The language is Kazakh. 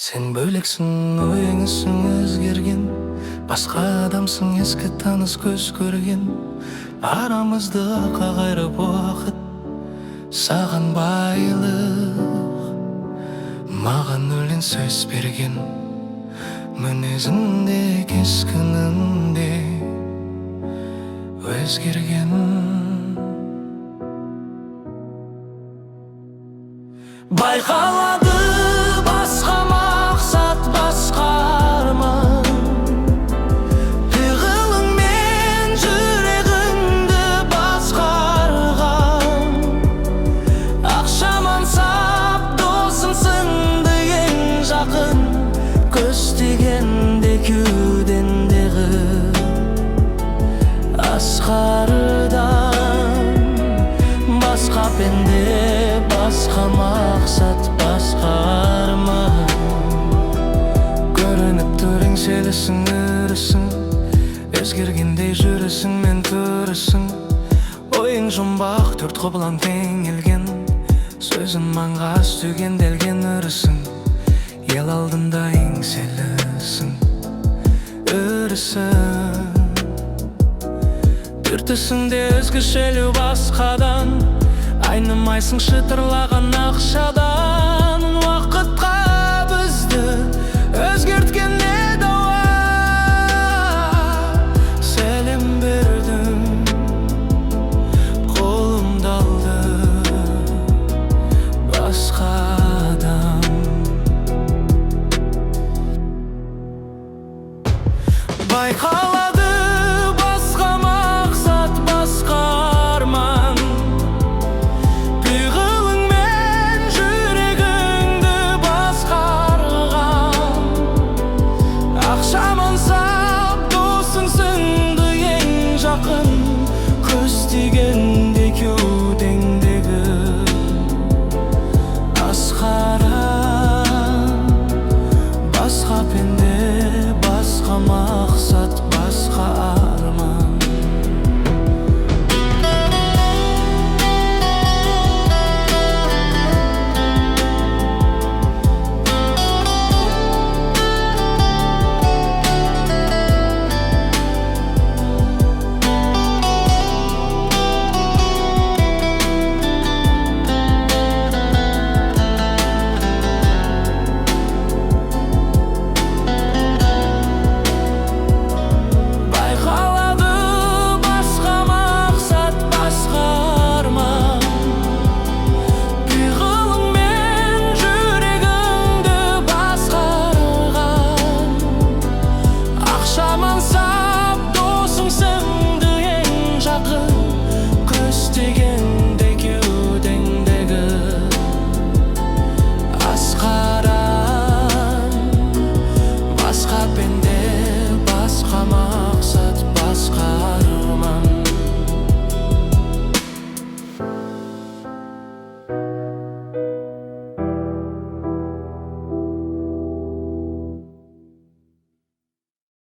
Сен бөлексің, ойыңсың өзгерген, басқа адамсың, ескі таныс көз көрген. Арамызды қағайрып уақыт, саған байлық, маған өлең сөз берген. Мінезінде кескінінде өзгерген. Байқалады басқа мақсат, басқа арман, пиғылыңмен жүрегіңді басқарған. Ақшам аңсап досың сынды ең жақын, көстегенде кеудендегі асқардан. Басқа пенде, басқа мақсат, басқа арман. Көрініп түрің селісің, үрісің, өзгергендей жүрісің мен түрісің. Ойың жұмбақ, төрт құбылан теңелген, сөзін маңғаз түйгенделген үрісің. Ел алдында еңселісің, үрісің. Дүртісіңде өзгешелеу басқадан, айнымайсың шытырлаған ақшадан.